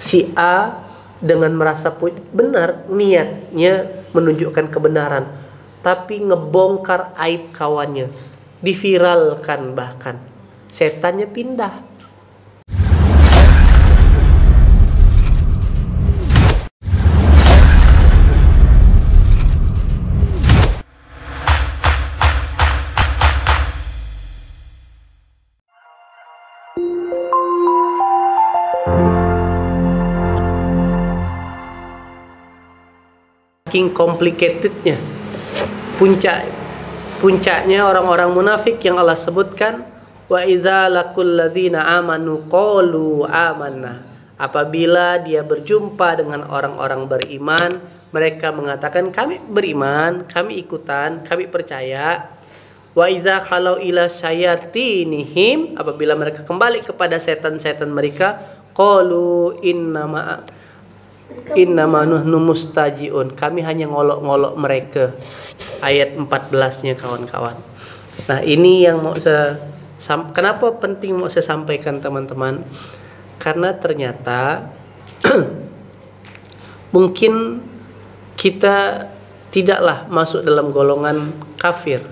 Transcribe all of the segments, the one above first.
Si A dengan merasa benar, niatnya menunjukkan kebenaran, tapi ngebongkar aib kawannya, diviralkan, bahkan setannya pindah. Saking complicatednya, puncaknya orang-orang munafik yang Allah sebutkan, wa idza laqul ladzina amanu qalu amanna. Apabila dia berjumpa dengan orang-orang beriman, mereka mengatakan kami beriman, kami ikutan, kami percaya. Wa idza khalau ila syayatinihim, apabila mereka kembali kepada setan-setan mereka, qalu innama nuhnu mustajiun, kami hanya ngolok-ngolok mereka. Ayat 14-nya kawan-kawan. Nah, ini yang mau kenapa penting mau saya sampaikan teman-teman? Karena ternyata mungkin kita tidaklah masuk dalam golongan kafir.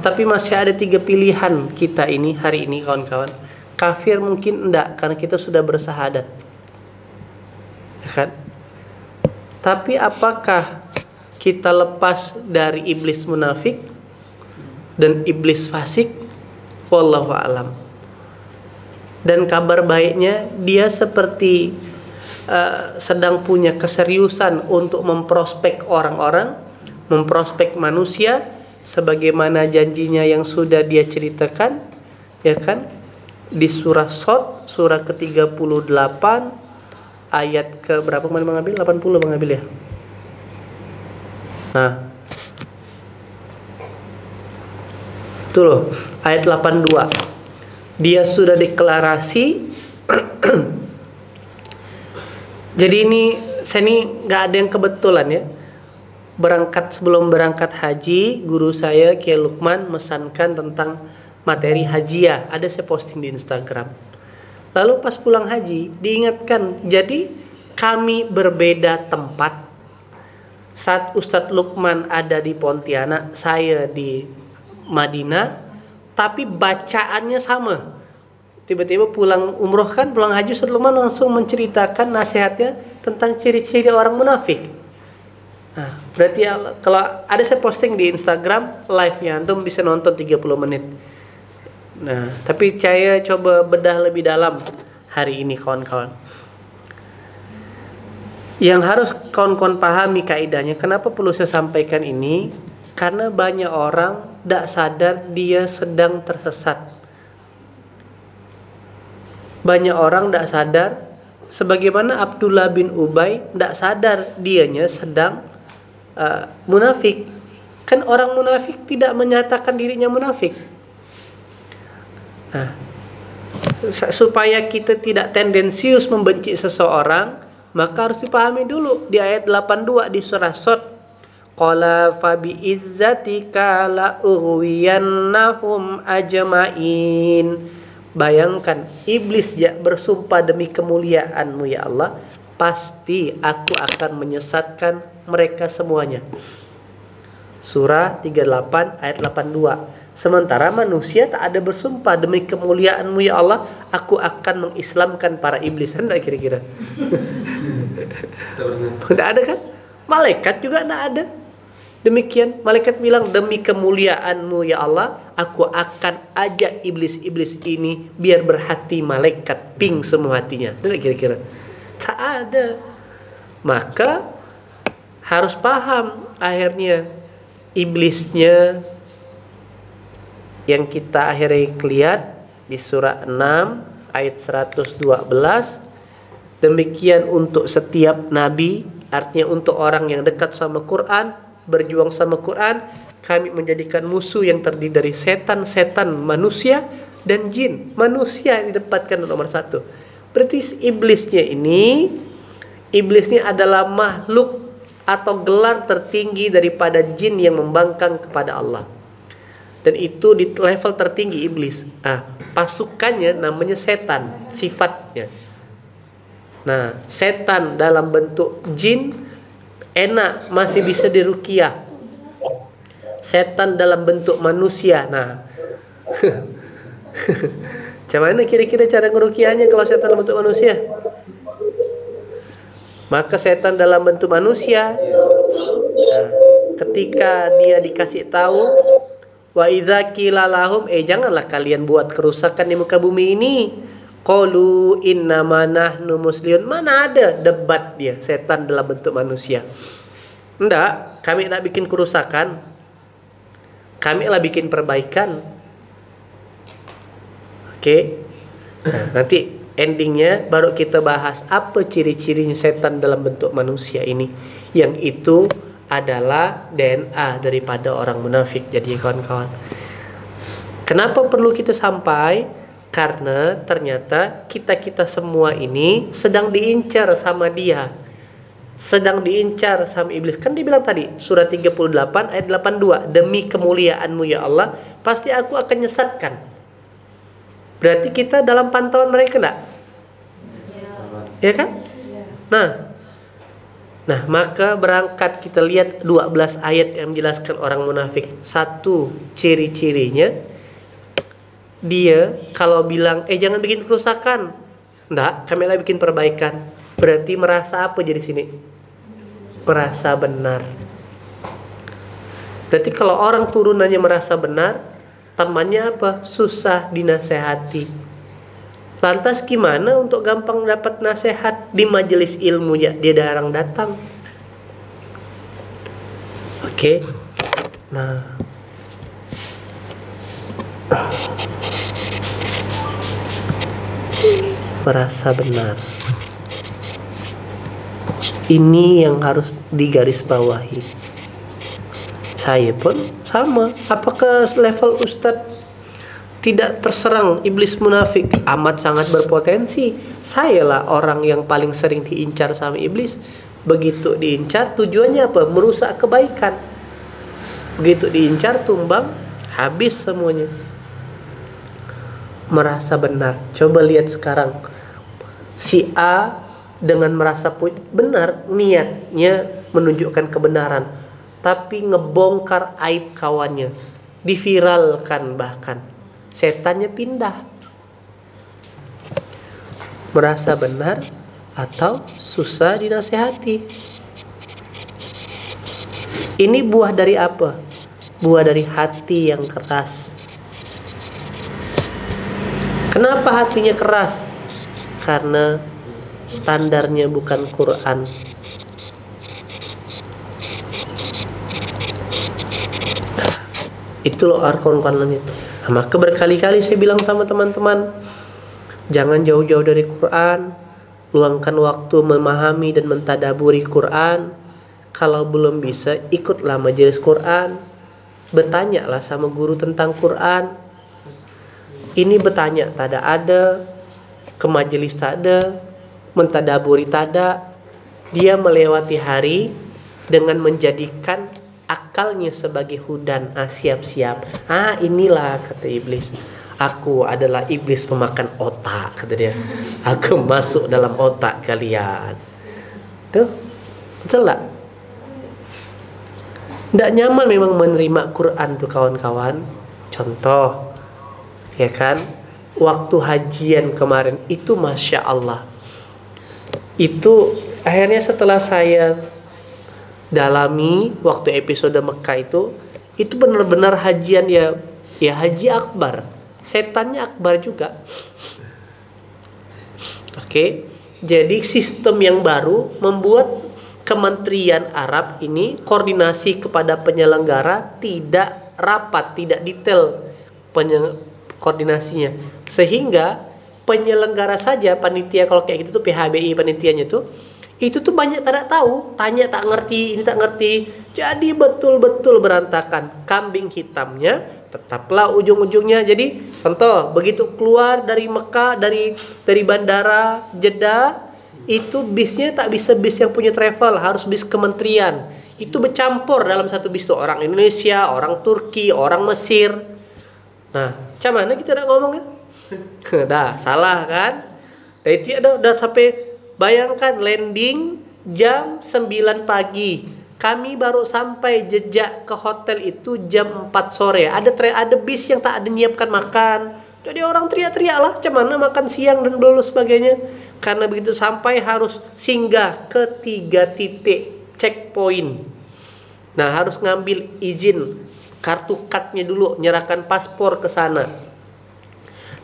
Tapi masih ada 3 pilihan kita ini hari ini kawan-kawan. Kafir mungkin enggak, karena kita sudah bersahadat. Kan? Tapi apakah kita lepas dari iblis munafik dan iblis fasik? Wallahu a'lam. Dan kabar baiknya, dia seperti sedang punya keseriusan untuk memprospek orang-orang, memprospek manusia, sebagaimana janjinya yang sudah dia ceritakan, ya kan? Di surah Shad, surah ke-38, ayat ke berapa Bang Abil? 80 Bang Abil ya. Nah, itu loh, ayat 82. Dia sudah deklarasi. Jadi saya nggak ada yang kebetulan ya. Sebelum berangkat haji, guru saya Kiai Lukman mesankan tentang materi hajiah. Ada saya posting di Instagram. Lalu pas pulang haji diingatkan, jadi kami berbeda tempat. Saat Ustadz Lukman ada di Pontianak, saya di Madinah, tapi bacaannya sama. Tiba-tiba pulang umroh kan, pulang haji, Ustadz Lukman langsung menceritakan nasihatnya tentang ciri-ciri orang munafik. Nah, berarti kalau ada saya posting di Instagram live-nya, antum bisa nonton 30 menit. Nah, tapi saya coba bedah lebih dalam hari ini kawan-kawan. Yang harus kawan-kawan pahami kaidahnya, kenapa perlu saya sampaikan ini? Karena banyak orang tidak sadar dia sedang tersesat. Banyak orang tidak sadar, sebagaimana Abdullah bin Ubay tidak sadar dianya sedang munafik. Kan orang munafik tidak menyatakan dirinya munafik. Nah, supaya kita tidak tendensius membenci seseorang, maka harus dipahami dulu di ayat 82 di surah Shad. Qala fa bi izzatika la ughwiyannahum ajmain. Bayangkan, iblis ya bersumpah demi kemuliaanmu ya Allah, pasti aku akan menyesatkan mereka semuanya. Surah 38 ayat 82. Sementara manusia tak ada bersumpah demi kemuliaanmu ya Allah, aku akan mengislamkan para iblis. Anda kira-kira? Tidak ada kan? Malaikat juga tidak ada. Demikian, malaikat bilang demi kemuliaanmu ya Allah, aku akan ajak iblis-iblis ini biar berhati malaikat, ping semua hatinya. Anda kira-kira? Tak ada. Maka harus paham akhirnya iblisnya yang kita akhirnya lihat di surah 6 ayat 112. Demikian untuk setiap nabi, artinya untuk orang yang dekat sama Quran, berjuang sama Quran, kami menjadikan musuh yang terdiri dari setan-setan manusia dan jin. Manusia didapatkan nomor 1. Berarti iblisnya adalah makhluk atau gelar tertinggi daripada jin yang membangkang kepada Allah. Dan itu di level tertinggi iblis. Nah, pasukannya namanya setan, sifatnya. Nah, setan dalam bentuk jin enak, masih bisa diruqyah. Setan dalam bentuk manusia. Nah, Macam mana kira-kira cara ngeruqyahnya kalau setan dalam bentuk manusia? Maka setan dalam bentuk manusia, nah, ketika dia dikasih tahu, wa idza qila lahum, janganlah kalian buat kerusakan di muka bumi ini. Qalu innama nahnu muslimun. Mana ada debat dia, setan dalam bentuk manusia. Enggak, kami nak bikin kerusakan. Kami lah bikin perbaikan. Oke. Nah, nanti endingnya baru kita bahas apa ciri-cirinya setan dalam bentuk manusia ini. Yang itu adalah DNA daripada orang munafik. Jadi kawan-kawan, kenapa perlu kita sampai? Karena ternyata kita semua ini sedang diincar sama dia, sedang diincar sama iblis. Kan dia bilang tadi surah 38 ayat 82, demi kemuliaanmu ya Allah pasti aku akan nyesatkan. Berarti kita dalam pantauan mereka enggak? Ya kan? Nah, maka berangkat kita lihat 12 ayat yang menjelaskan orang munafik. Satu ciri-cirinya, dia kalau bilang jangan bikin kerusakan, enggak, kami lah bikin perbaikan. Berarti merasa apa jadi sini? Merasa benar. Berarti kalau orang turunannya merasa benar, temannya apa? Susah dinasehati. Lantas gimana untuk gampang dapat nasihat? Di majelis ilmu ya dia jarang datang. Oke. Nah, merasa benar, ini yang harus digarisbawahi. Saya pun sama. Apakah level Ustadz tidak terserang iblis munafik? Amat sangat berpotensi. Saya lah orang yang paling sering diincar sama iblis. Begitu diincar, tujuannya apa? Merusak kebaikan. Begitu diincar, tumbang, habis semuanya. Merasa benar. Coba lihat sekarang, si A dengan merasa benar, niatnya menunjukkan kebenaran, tapi ngebongkar aib kawannya, diviralkan, bahkan setannya pindah. Merasa benar atau susah dinasehati. Ini buah dari apa? Buah dari hati yang keras. Kenapa hatinya keras? Karena standarnya bukan Quran. Itu loh arkon-arkon itu. Nah, maka berkali-kali saya bilang sama teman-teman, jangan jauh-jauh dari Quran. Luangkan waktu memahami dan mentadaburi Quran. Kalau belum bisa, ikutlah majelis Quran. Bertanyalah sama guru tentang Quran. Ini bertanya tak ada, ke majelis tak ada, mentadaburi tak ada. Dia melewati hari dengan menjadikan akalnya sebagai hudan. Siap-siap. Inilah kata iblis, aku adalah iblis pemakan otak, kata dia. Aku masuk dalam otak kalian. Tuh, betul tak? Tidak nyaman memang menerima Quran tuh kawan-kawan. Contoh, ya kan, waktu hajian kemarin itu Masya Allah, itu akhirnya setelah saya dalami waktu episode Mekah itu benar-benar hajian ya haji akbar, setannya akbar juga. Oke, jadi sistem yang baru membuat Kementerian Arab ini koordinasi kepada penyelenggara tidak rapat, tidak detail koordinasinya, sehingga penyelenggara saja, panitia kalau kayak gitu tuh PHBI panitianya itu tuh banyak tidak tahu, tanya tak ngerti, ini tak ngerti, jadi betul-betul berantakan. Kambing hitamnya tetaplah ujung-ujungnya. Jadi contoh, begitu keluar dari Mekah, dari bandara Jeddah, itu bisnya tak bisa bis yang punya travel, harus bis kementerian. Itu bercampur dalam satu bis tuh, orang Indonesia, orang Turki, orang Mesir. Nah, macam mana kita nak ngomongnya? Dah, salah kan? Nah, itu udah sampai, bayangkan landing jam 9 pagi. Kami baru sampai jejak ke hotel itu jam 4 sore. Ada bis yang tak ada nyiapkan makan. Jadi orang teriak-teriak lah, macam mana makan siang dan belum sebagainya. Karena begitu sampai harus singgah ke 3 titik checkpoint. Nah, harus ngambil izin kartu cardnya dulu, nyerahkan paspor ke sana.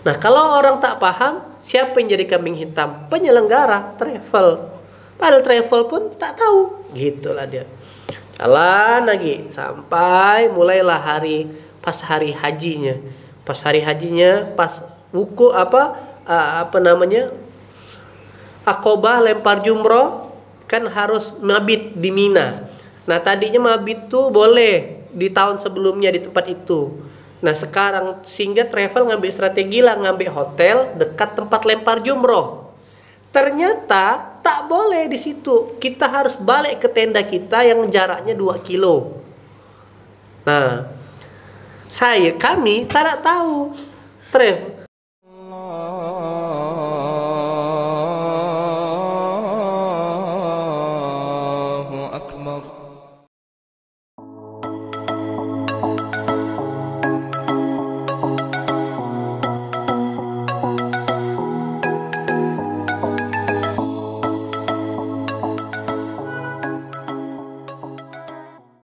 Nah, kalau orang tak paham, siapa yang jadi kambing hitam? Penyelenggara travel. Padahal travel pun tak tahu. Gitulah dia. Jalan lagi sampai mulailah pas hari hajinya. Pas hari hajinya, pas wuku apa namanya? Aqobah, lempar jumroh, kan harus mabit di Mina. Nah, tadinya mabit tuh boleh di tahun sebelumnya di tempat itu. Nah, sekarang sehingga travel ngambil strategi lah, ngambil hotel dekat tempat lempar jumroh. Ternyata tak boleh di situ. Kita harus balik ke tenda kita yang jaraknya 2 kilo. Nah, kami tak tahu.